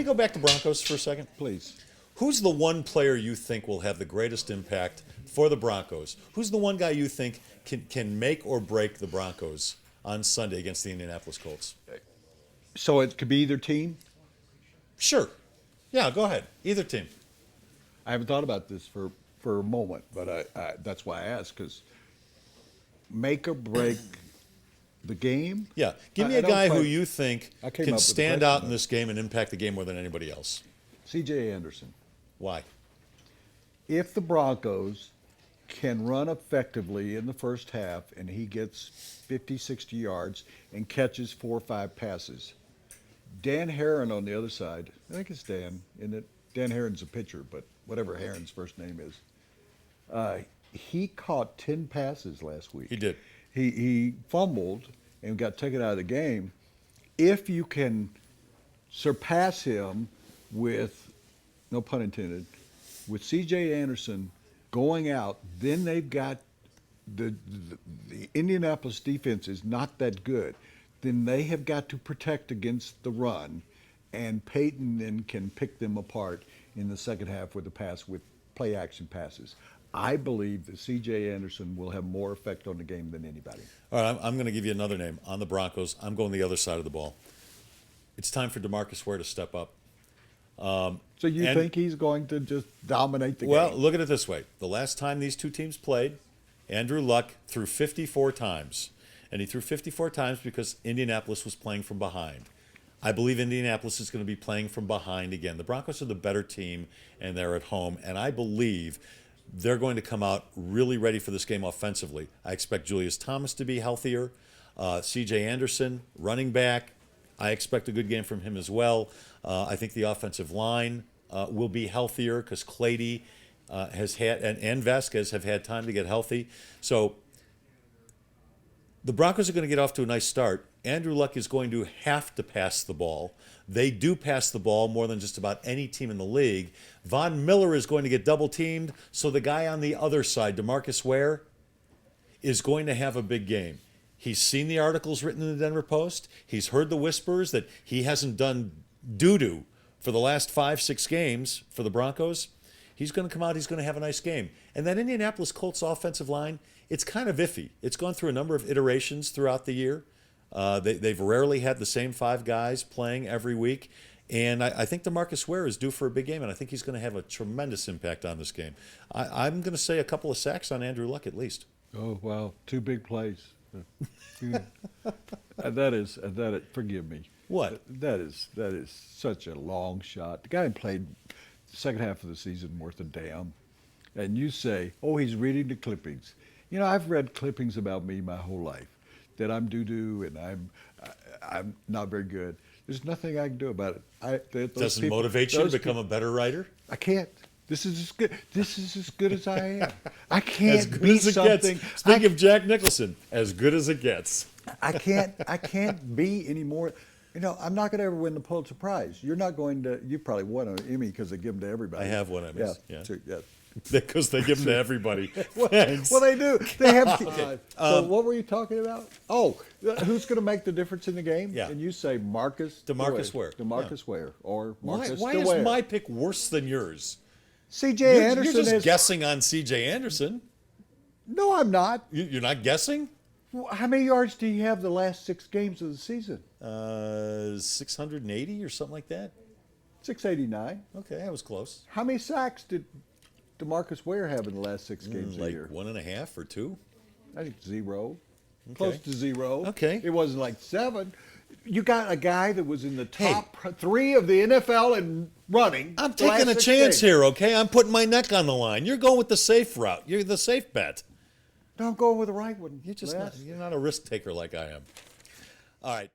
go back to Broncos for a second? Please. Who's the one player you think will have the greatest impact for the Broncos? Who's the one guy you think can make or break the Broncos on Sunday against the Indianapolis Colts? So it could be either team? Sure. Yeah, go ahead. Either team. I haven't thought about this for a moment, but that's why I asked, because make or break the game? Yeah. Give me a guy who you think can stand out in this game and impact the game more than anybody else. C.J. Anderson. Why? If the Broncos can run effectively in the first half and he gets 50, 60 yards and catches 4 or 5 passes, Dan Herron on the other side, I think it's Dan, isn't it? Dan Herron's a pitcher, but whatever Herron's first name is, he caught 10 passes last week. He did. He fumbled and got taken out of the game. If you can surpass him with, no pun intended, with C.J. Anderson going out, then they've got the Indianapolis defense is not that good. Then they have got to protect against the run, and Peyton then can pick them apart in the second half with play action passes. I believe that C.J. Anderson will have more effect on the game than anybody. All right, I'm going to give you another name on the Broncos. I'm going the other side of the ball. It's time for DeMarcus Ware to step up. So you think he's going to just dominate the game? Well, look at it this way. The last time these two teams played, Andrew Luck threw 54 times. And he threw 54 times because Indianapolis was playing from behind. I believe Indianapolis is going to be playing from behind again. The Broncos are the better team, and they're at home. And I believe they're going to come out really ready for this game offensively. I expect Julius Thomas to be healthier. C.J. Anderson, running back, I expect a good game from him as well. I think the offensive line will be healthier because Clady has had, and Vasquez have had time to get healthy. So the Broncos are going to get off to a nice start. Andrew Luck is going to have to pass the ball. They do pass the ball more than just about any team in the league. Von Miller is going to get double-teamed, so the guy on the other side, DeMarcus Ware, is going to have a big game. He's seen the articles written in the Denver Post. He's heard the whispers that he hasn't done doo-doo for the last 5-6 games for the Broncos. He's going to come out. He's going to have a nice game. And that Indianapolis Colts offensive line, it's kind of iffy. It's gone through a number of iterations throughout the year. They've rarely had the same 5 guys playing every week. And I think DeMarcus Ware is due for a big game, and I think he's going to have a tremendous impact on this game. I'm going to say a couple of sacks on Andrew Luck at least. Oh, wow. 2 big plays. Forgive me. What? That is such a long shot. The guy played the second half of the season worth a damn. And you say, oh, he's reading the clippings. You know, I've read clippings about me my whole life, that I'm doo-doo and I'm not very good. There's nothing I can do about it. Doesn't motivate you to become a better writer? I can't. This is as good. This is as good as I am. I can't as good be as it something. Gets. Speaking of Jack Nicholson, as good as it gets. I can't be any more. You know, I'm not going to ever win the Pulitzer Prize. You're not going to. You probably won an Emmy because they give them to everybody. I have one Emmys. Yeah. Because they give them to everybody. Thanks. Well, they do. They have. Okay. So what were you talking about? Oh, who's going to make the difference in the game? Yeah. And you say DeMarcus Ware. DeMarcus Ware or Marcus Why DeWare. is my pick worse than yours? C.J. Anderson You're just guessing on C.J. Anderson. No, I'm not. You're not guessing? How many yards do you have the last 6 games of the season? 680 or something like that. 689. Okay, that was close. How many sacks did DeMarcus Ware have in the last 6 games of the year? 1.5 or 2. I think 0. Okay. Close to 0. Okay. It wasn't like 7. You got a guy that was in the top 3 of the NFL in running. I'm taking a chance here, okay? I'm putting my neck on the line. You're going with the safe route. You're the safe bet. No, I'm going with the right one. You're not a risk taker like I am. All right.